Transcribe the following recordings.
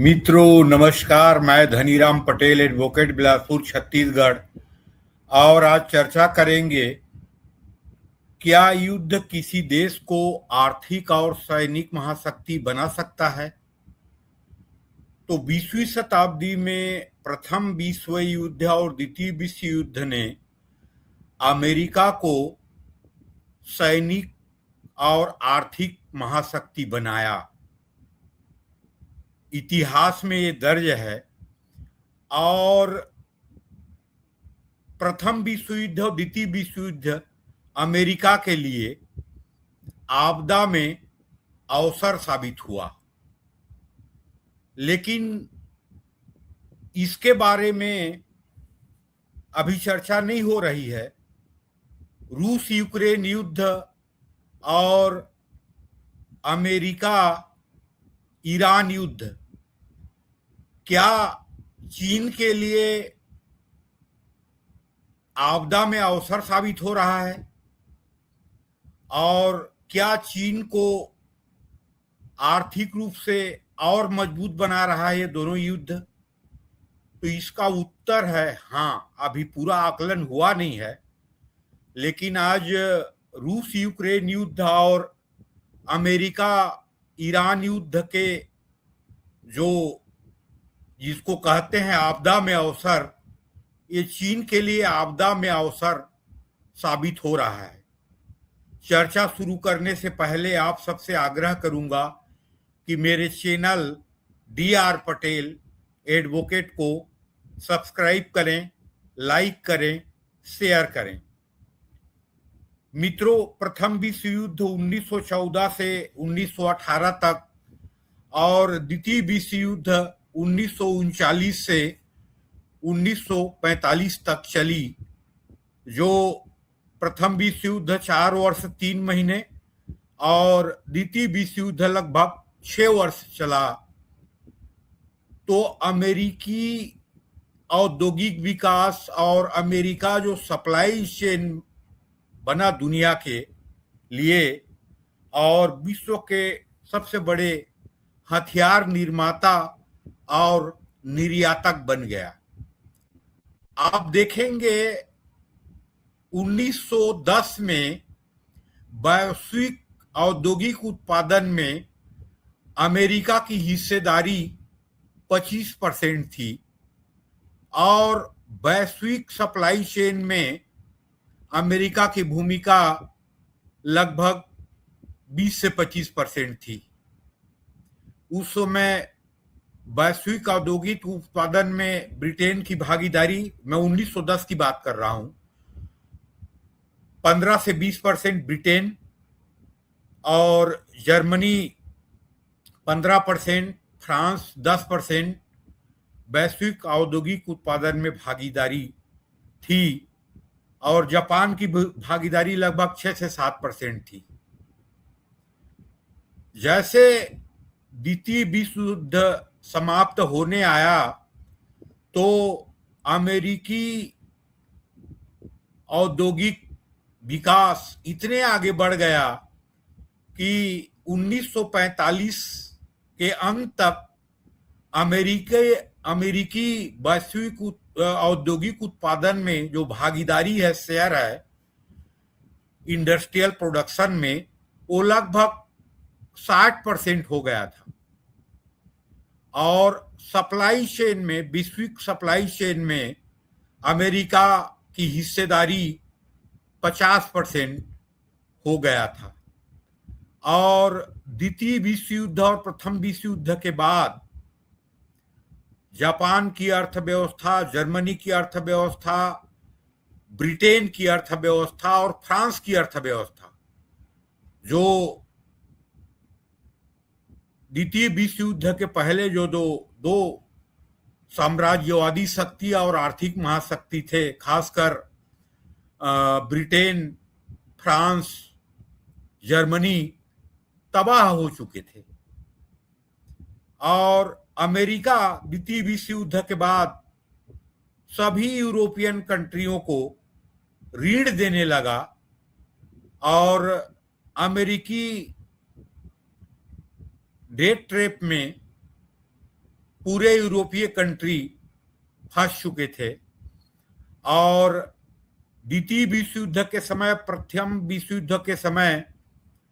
मित्रों नमस्कार। मैं धनीराम पटेल, एडवोकेट, बिलासपुर, छत्तीसगढ़। और आज चर्चा करेंगे, क्या युद्ध किसी देश को आर्थिक और सैनिक महाशक्ति बना सकता है? तो 20वीं शताब्दी में प्रथम विश्व युद्ध और द्वितीय विश्व युद्ध ने अमेरिका को सैनिक और आर्थिक महाशक्ति बनाया। इतिहास में ये दर्ज है। और प्रथम विश्व युद्ध और द्वितीय विश्व युद्ध अमेरिका के लिए आपदा में अवसर साबित हुआ, लेकिन इसके बारे में अभी चर्चा नहीं हो रही है। रूस यूक्रेन युद्ध और अमेरिका ईरान युद्ध क्या चीन के लिए आपदा में अवसर साबित हो रहा है, और क्या चीन को आर्थिक रूप से और मजबूत बना रहा है ये दोनों युद्ध? तो इसका उत्तर है हाँ। अभी पूरा आकलन हुआ नहीं है, लेकिन आज रूस यूक्रेन युद्ध और अमेरिका ईरान युद्ध के जो जिसको कहते हैं आपदा में अवसर, ये चीन के लिए आपदा में अवसर साबित हो रहा है। चर्चा शुरू करने से पहले आप सबसे आग्रह करूंगा कि मेरे चैनल DR पटेल एडवोकेट को सब्सक्राइब करें, लाइक करें, शेयर करें। मित्रों, प्रथम विश्व युद्ध 1914 से 1918 तक और द्वितीय विश्व युद्ध 1939 से 1945 तक चली। जो प्रथम विश्व युद्ध 4 वर्ष 3 महीने और द्वितीय विश्व युद्ध लगभग 6 वर्ष चला। तो अमेरिकी औद्योगिक विकास और अमेरिका जो सप्लाई चेन बना दुनिया के लिए और विश्व के सबसे बड़े हथियार निर्माता और निर्यातक बन गया। आप देखेंगे 1910 में वैश्विक औद्योगिक उत्पादन में अमेरिका की हिस्सेदारी 25% थी और वैश्विक सप्लाई चेन में अमेरिका की भूमिका लगभग 20 से 25% थी। उस समय वैश्विक औद्योगिक उत्पादन में ब्रिटेन की भागीदारी, मैं 1910 की बात कर रहा हूं, 15 से 20% ब्रिटेन और जर्मनी 15%, फ्रांस 10% वैश्विक औद्योगिक उत्पादन में भागीदारी थी और जापान की भागीदारी लगभग 6 से 7% थी। जैसे द्वितीय विश्व युद्ध समाप्त होने आया तो अमेरिकी औद्योगिक विकास इतने आगे बढ़ गया कि 1945 के अंत तक अमेरिकी वैश्विक औद्योगिक उत्पादन में जो भागीदारी है, शेयर है इंडस्ट्रियल प्रोडक्शन में, वो लगभग 60% हो गया था। और सप्लाई चेन में, वैश्विक सप्लाई चेन में अमेरिका की हिस्सेदारी 50% हो गया था। और द्वितीय विश्व युद्ध और प्रथम विश्व युद्ध के बाद जापान की अर्थव्यवस्था, जर्मनी की अर्थव्यवस्था, ब्रिटेन की अर्थव्यवस्था और फ्रांस की अर्थव्यवस्था, जो द्वितीय विश्व युद्ध के पहले जो दो साम्राज्यवादी शक्ति और आर्थिक महाशक्ति थे, खासकर ब्रिटेन, फ्रांस, जर्मनी, तबाह हो चुके थे। और अमेरिका द्वितीय विश्व युद्ध के बाद सभी यूरोपियन कंट्रियों को ऋण देने लगा और अमेरिकी डेट ट्रैप में पूरे यूरोपीय कंट्री फंस चुके थे। और द्वितीय विश्व युद्ध के समय, प्रथम विश्व युद्ध के समय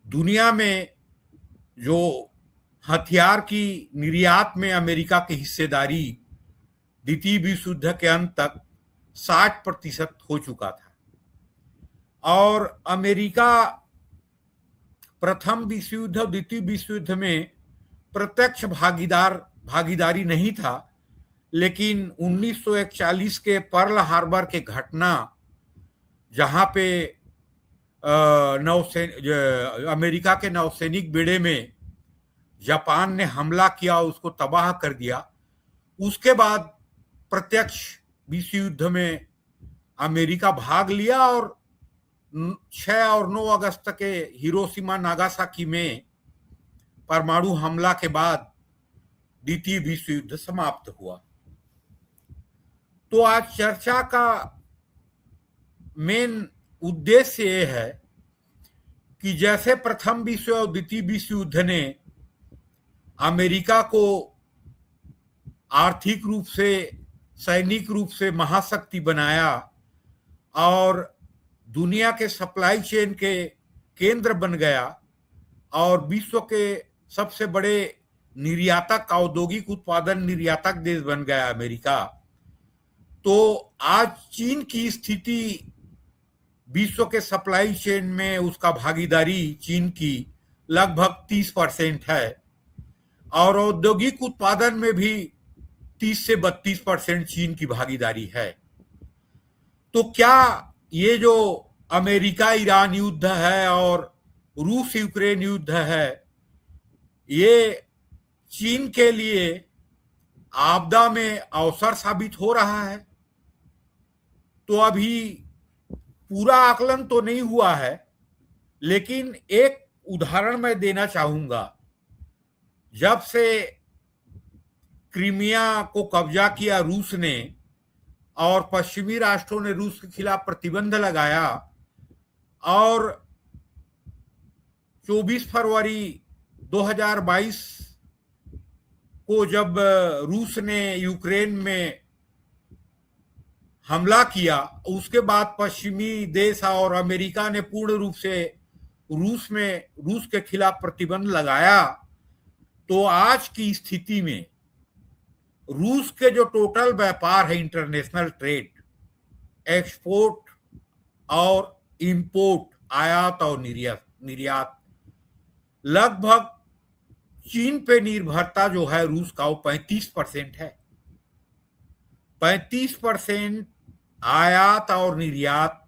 दुनिया में जो हथियार की निर्यात में अमेरिका की हिस्सेदारी द्वितीय विश्व युद्ध के अंत तक 60% हो चुका था। और अमेरिका प्रथम विश्व युद्ध और द्वितीय विश्व युद्ध में प्रत्यक्ष भागीदारी नहीं था, लेकिन 1941 के पर्ल हार्बर के घटना, जहां पे अमेरिका के नौसैनिक बेड़े में जापान ने हमला किया, उसको तबाह कर दिया, उसके बाद प्रत्यक्ष विश्व युद्ध में अमेरिका भाग लिया और 6 और 9 अगस्त के हिरोशिमा नागासाकी में परमाणु हमला के बाद द्वितीय विश्व युद्ध समाप्त हुआ। तो आज चर्चा का मेन उद्देश्य ये है कि जैसे प्रथम विश्व और द्वितीय विश्व युद्ध ने अमेरिका को आर्थिक रूप से, सैनिक रूप से महाशक्ति बनाया और दुनिया के सप्लाई चेन के केंद्र बन गया और विश्व के सबसे बड़े निर्यातक, औद्योगिक उत्पादन निर्यातक देश बन गया अमेरिका, तो आज चीन की स्थिति विश्व के सप्लाई चेन में उसका भागीदारी चीन की लगभग 30% है और औद्योगिक उत्पादन में भी 30 से 32% चीन की भागीदारी है। तो क्या ये जो अमेरिका ईरान युद्ध है और रूस यूक्रेन युद्ध है, ये चीन के लिए आपदा में अवसर साबित हो रहा है? तो अभी पूरा आकलन तो नहीं हुआ है, लेकिन एक उदाहरण मैं देना चाहूंगा। जब से क्रीमिया को कब्जा किया रूस ने और पश्चिमी राष्ट्रों ने रूस के खिलाफ प्रतिबंध लगाया और 24 फरवरी 2022 को जब रूस ने यूक्रेन में हमला किया, उसके बाद पश्चिमी देश और अमेरिका ने पूर्ण रूप से रूस के खिलाफ प्रतिबंध लगाया, तो आज की स्थिति में रूस के जो टोटल व्यापार है, इंटरनेशनल ट्रेड, एक्सपोर्ट और इंपोर्ट, आयात और निर्यात, लगभग चीन पे निर्भरता जो है रूस का वो 35% है। 35% आयात और निर्यात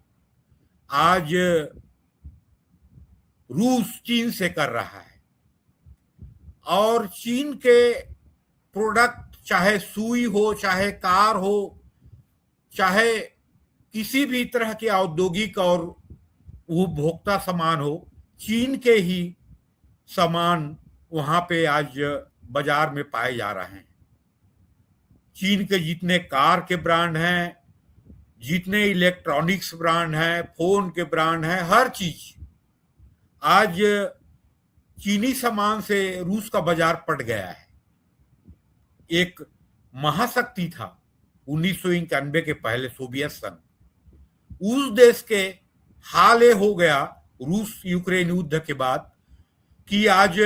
आज रूस चीन से कर रहा है और चीन के प्रोडक्ट, चाहे सुई हो, चाहे कार हो, चाहे किसी भी तरह के औद्योगिक और उपभोक्ता सामान हो, चीन के ही सामान वहां पे आज बाजार में पाए जा रहे हैं। चीन के जितने कार के ब्रांड हैं, जितने इलेक्ट्रॉनिक्स ब्रांड हैं, फोन के ब्रांड हैं, हर चीज आज चीनी सामान से रूस का बाजार पट गया है। एक महाशक्ति था 1991 के पहले सोवियत संघ, उस देश के हाल ये हो गया रूस यूक्रेन युद्ध के बाद कि आज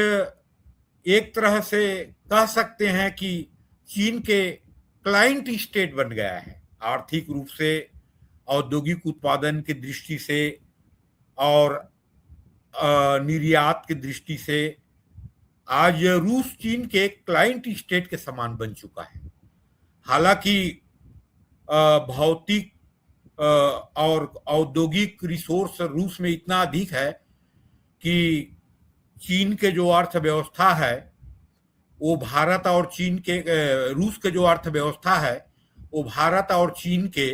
एक तरह से कह सकते हैं कि चीन के क्लाइंट स्टेट बन गया है, आर्थिक रूप से, औद्योगिक उत्पादन की दृष्टि से और निर्यात की दृष्टि से आज रूस चीन के क्लाइंट स्टेट के समान बन चुका है। हालांकि भौतिक और औद्योगिक रिसोर्स रूस में इतना अधिक है कि चीन के जो अर्थव्यवस्था है वो भारत और चीन के, रूस के जो अर्थव्यवस्था है वो भारत और चीन के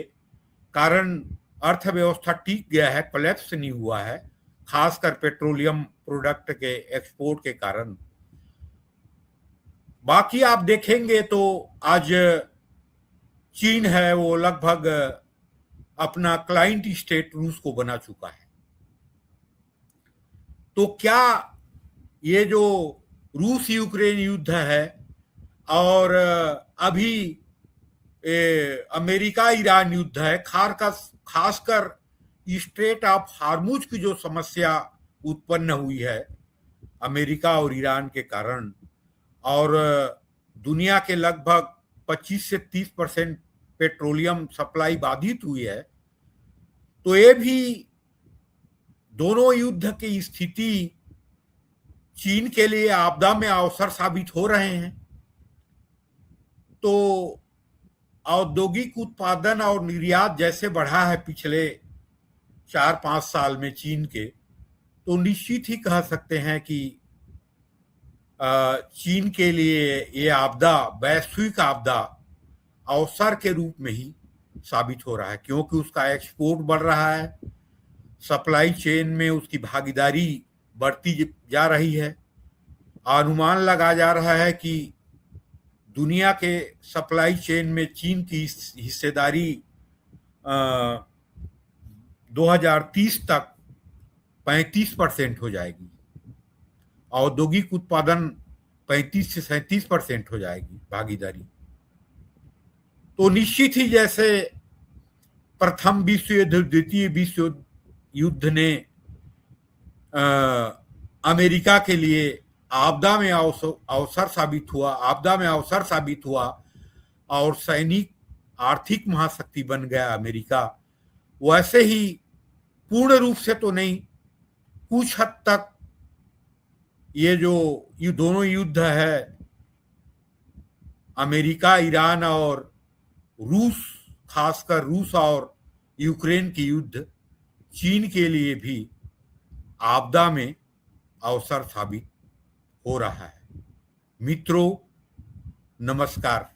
कारण अर्थव्यवस्था टिक गया है, कोलैप्स नहीं हुआ है, खासकर पेट्रोलियम प्रोडक्ट के एक्सपोर्ट के कारण। बाकी आप देखेंगे तो आज चीन है वो लगभग अपना क्लाइंट स्टेट रूस को बना चुका है। तो क्या ये जो रूस यूक्रेन युद्ध है और अभी अमेरिका ईरान युद्ध है, खासकर स्ट्रेट ऑफ हार्मुज की जो समस्या उत्पन्न हुई है अमेरिका और ईरान के कारण, और दुनिया के लगभग 25 से 30% पेट्रोलियम सप्लाई बाधित हुई है, तो ये भी दोनों युद्ध की स्थिति चीन के लिए आपदा में अवसर साबित हो रहे हैं। तो औद्योगिक उत्पादन और निर्यात जैसे बढ़ा है पिछले 4-5 साल में चीन के, तो निश्चित ही कह सकते हैं कि चीन के लिए ये आपदा, वैश्विक आपदा, अवसर के रूप में ही साबित हो रहा है, क्योंकि उसका एक्सपोर्ट बढ़ रहा है, सप्लाई चेन में उसकी भागीदारी बढ़ती जा रही है। अनुमान लगाया जा रहा है कि दुनिया के सप्लाई चेन में चीन की हिस्सेदारी 2030 तक 35% हो जाएगी, औद्योगिक उत्पादन 35 से 37% हो जाएगी भागीदारी। तो निश्चित ही जैसे प्रथम विश्व युद्ध, द्वितीय विश्व युद्ध ने अमेरिका के लिए आपदा में अवसर साबित हुआ और सैनिक आर्थिक महाशक्ति बन गया अमेरिका, वैसे ही पूर्ण रूप से तो नहीं, कुछ हद तक ये दोनों युद्ध है, अमेरिका, ईरान और रूस, खासकर रूस और यूक्रेन की युद्ध, चीन के लिए भी आपदा में अवसर साबित हो रहा है। मित्रों, नमस्कार।